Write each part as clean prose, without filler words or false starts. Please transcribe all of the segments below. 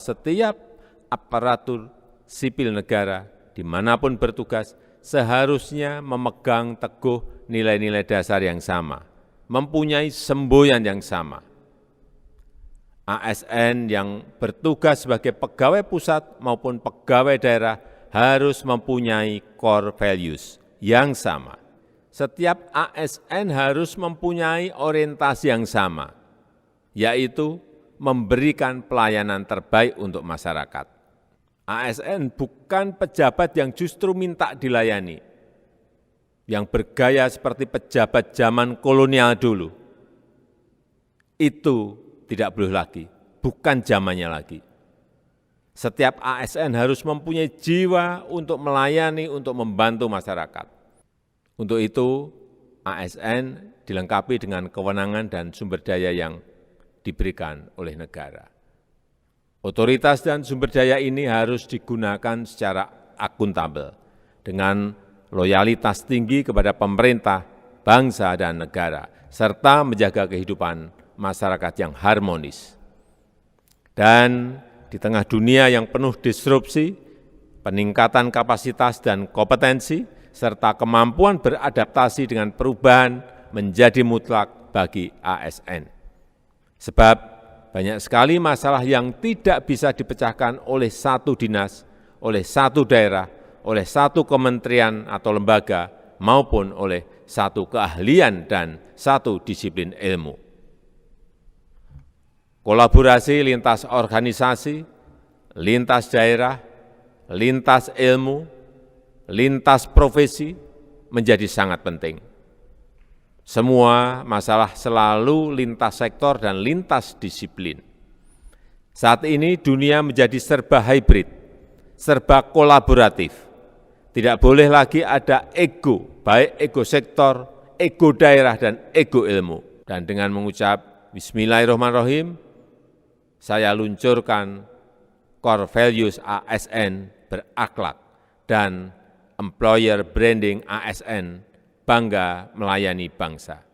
Setiap aparatur sipil negara dimanapun bertugas seharusnya memegang teguh nilai-nilai dasar yang sama, mempunyai semboyan yang sama. ASN yang bertugas sebagai pegawai pusat maupun pegawai daerah harus mempunyai core values yang sama. Setiap ASN harus mempunyai orientasi yang sama, yaitu memberikan pelayanan terbaik untuk masyarakat. ASN bukan pejabat yang justru minta dilayani, yang bergaya seperti pejabat zaman kolonial dulu. Itu tidak boleh lagi, bukan zamannya lagi. Setiap ASN harus mempunyai jiwa untuk melayani, untuk membantu masyarakat. Untuk itu, ASN dilengkapi dengan kewenangan dan sumber daya yang diberikan oleh negara. Otoritas dan sumber daya ini harus digunakan secara akuntabel, dengan loyalitas tinggi kepada pemerintah, bangsa, dan negara, serta menjaga kehidupan masyarakat yang harmonis. Dan di tengah dunia yang penuh disrupsi, peningkatan kapasitas dan kompetensi, serta kemampuan beradaptasi dengan perubahan menjadi mutlak bagi ASN. Sebab banyak sekali masalah yang tidak bisa dipecahkan oleh satu dinas, oleh satu daerah, oleh satu kementerian atau lembaga, maupun oleh satu keahlian dan satu disiplin ilmu. Kolaborasi lintas organisasi, lintas daerah, lintas ilmu, lintas profesi menjadi sangat penting. Semua masalah selalu lintas sektor dan lintas disiplin. Saat ini dunia menjadi serba hybrid, serba kolaboratif. Tidak boleh lagi ada ego, baik ego sektor, ego daerah, dan ego ilmu. Dan dengan mengucap Bismillahirrahmanirrahim, saya luncurkan core values ASN berakhlak dan employer branding ASN bangga melayani bangsa.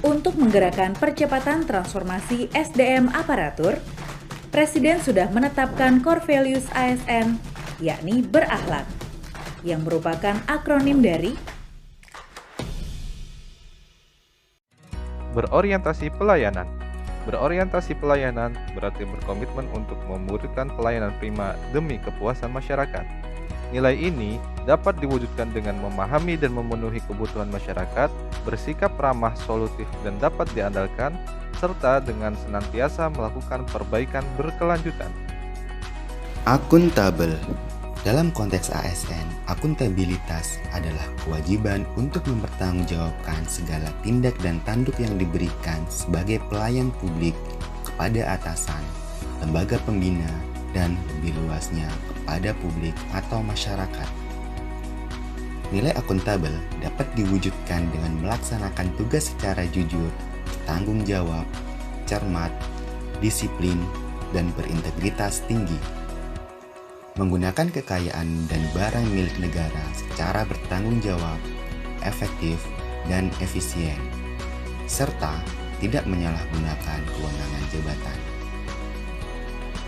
Untuk menggerakkan percepatan transformasi SDM aparatur, Presiden sudah menetapkan core values ASN, yakni berakhlak, yang merupakan akronim dari berorientasi pelayanan. Berorientasi pelayanan berarti berkomitmen untuk memberikan pelayanan prima demi kepuasan masyarakat. Nilai ini dapat diwujudkan dengan memahami dan memenuhi kebutuhan masyarakat, bersikap ramah, solutif, dan dapat diandalkan, serta dengan senantiasa melakukan perbaikan berkelanjutan. Akuntabel. Dalam konteks ASN, akuntabilitas adalah kewajiban untuk mempertanggungjawabkan segala tindak dan tanduk yang diberikan sebagai pelayan publik kepada atasan, lembaga pembina, dan lebih luasnya kepada publik atau masyarakat. Nilai akuntabel dapat diwujudkan dengan melaksanakan tugas secara jujur, bertanggung jawab, cermat, disiplin, dan berintegritas tinggi. Menggunakan kekayaan dan barang milik negara secara bertanggung jawab, efektif, dan efisien, serta tidak menyalahgunakan kewenangan jabatan.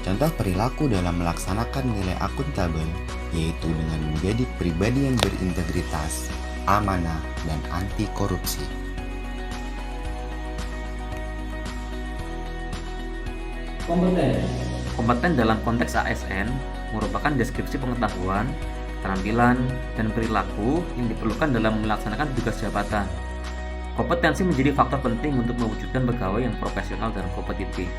Contoh perilaku dalam melaksanakan nilai akuntabel yaitu dengan menjadi pribadi yang berintegritas, amanah, dan anti korupsi. Kompeten dalam konteks ASN merupakan deskripsi pengetahuan, keterampilan, dan perilaku yang diperlukan dalam melaksanakan tugas jabatan. Kompetensi menjadi faktor penting untuk mewujudkan pegawai yang profesional dan kompetitif.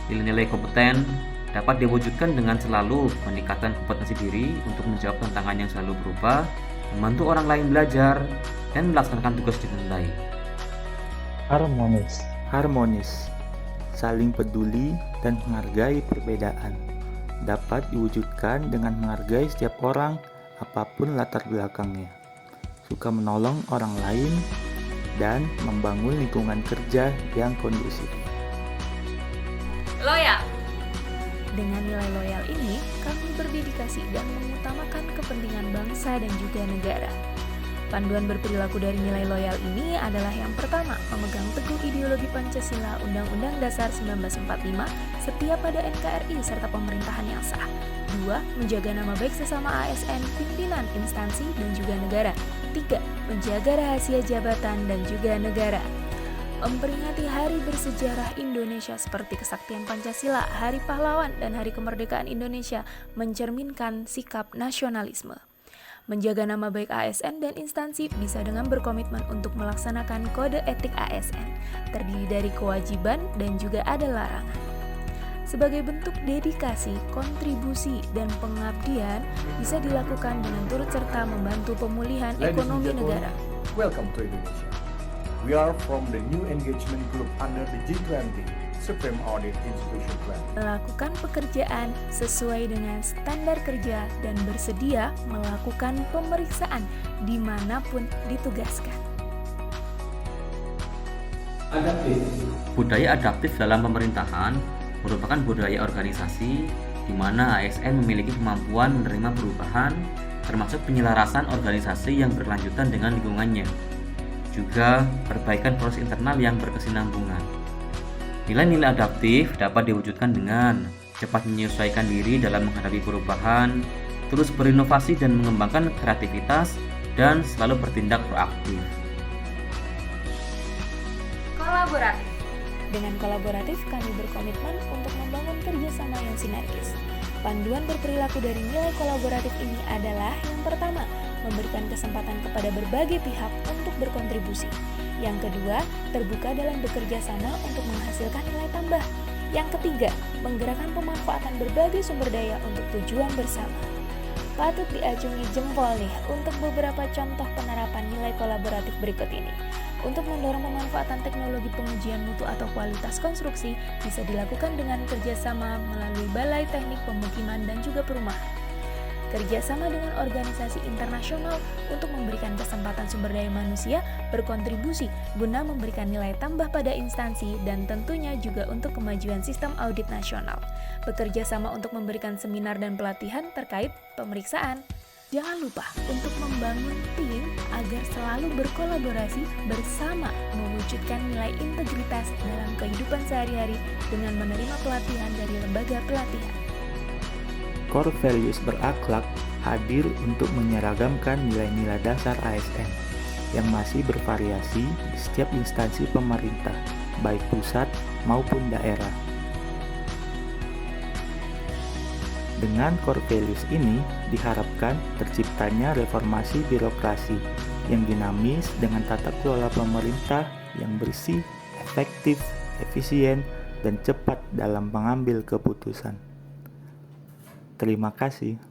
Nilai-nilai kompeten dapat diwujudkan dengan selalu meningkatkan kompetensi diri untuk menjawab tantangan yang selalu berubah, membantu orang lain belajar, dan melaksanakan tugas dengan baik. Harmonis, saling peduli dan menghargai perbedaan. Dapat diwujudkan dengan menghargai setiap orang apapun latar belakangnya, suka menolong orang lain, dan membangun lingkungan kerja yang kondusif. Loyal. Dengan nilai loyal ini, kami berdedikasi dan mengutamakan kepentingan bangsa dan juga negara. Panduan berperilaku dari nilai loyal ini adalah yang pertama, memegang teguh ideologi Pancasila, Undang-Undang Dasar 1945, setia pada NKRI serta pemerintahan yang sah. 2. Menjaga nama baik sesama ASN, pimpinan, instansi, dan juga negara. 3. Menjaga rahasia jabatan dan juga negara. Memperingati hari bersejarah Indonesia seperti kesaktian Pancasila, Hari Pahlawan, dan Hari Kemerdekaan Indonesia mencerminkan sikap nasionalisme. Menjaga nama baik ASN dan instansi bisa dengan berkomitmen untuk melaksanakan kode etik ASN, terdiri dari kewajiban dan juga ada larangan. Sebagai bentuk dedikasi, kontribusi, dan pengabdian bisa dilakukan dengan turut serta membantu pemulihan ekonomi negara. Welcome to Indonesia. We are from the new engagement group under the G20 Supreme Audit Institution Plan. Melakukan pekerjaan sesuai dengan standar kerja dan bersedia melakukan pemeriksaan dimanapun ditugaskan. Budaya adaptif dalam pemerintahan merupakan budaya organisasi di mana ASN memiliki kemampuan menerima perubahan, termasuk penyelarasan organisasi yang berkelanjutan dengan lingkungannya, juga perbaikan proses internal yang berkesinambungan. Nilai-nilai adaptif dapat diwujudkan dengan cepat menyesuaikan diri dalam menghadapi perubahan, terus berinovasi dan mengembangkan kreativitas, dan selalu bertindak proaktif. Kolaboratif. Dengan kolaboratif, kami berkomitmen untuk membangun kerjasama yang sinergis. Panduan berperilaku dari nilai kolaboratif ini adalah yang pertama, memberikan kesempatan kepada berbagai pihak untuk berkontribusi. Yang kedua, terbuka dalam bekerja sama untuk menghasilkan nilai tambah. Yang ketiga, menggerakkan pemanfaatan berbagai sumber daya untuk tujuan bersama. Patut diacungi jempol nih untuk beberapa contoh penerapan nilai kolaboratif berikut ini. Untuk mendorong pemanfaatan teknologi pengujian mutu atau kualitas konstruksi bisa dilakukan dengan kerjasama melalui Balai Teknik Pemukiman dan juga Perumahan. Kerjasama dengan organisasi internasional untuk memberikan kesempatan sumber daya manusia berkontribusi guna memberikan nilai tambah pada instansi dan tentunya juga untuk kemajuan sistem audit nasional. Bekerja sama untuk memberikan seminar dan pelatihan terkait pemeriksaan. Jangan lupa untuk membangun tim agar selalu berkolaborasi bersama mewujudkan nilai integritas dalam kehidupan sehari-hari dengan menerima pelatihan dari lembaga pelatihan. Core values berakhlak hadir untuk menyeragamkan nilai-nilai dasar ASN yang masih bervariasi di setiap instansi pemerintah, baik pusat maupun daerah. Dengan core values ini diharapkan terciptanya reformasi birokrasi yang dinamis dengan tata kelola pemerintah yang bersih, efektif, efisien, dan cepat dalam mengambil keputusan. Terima kasih.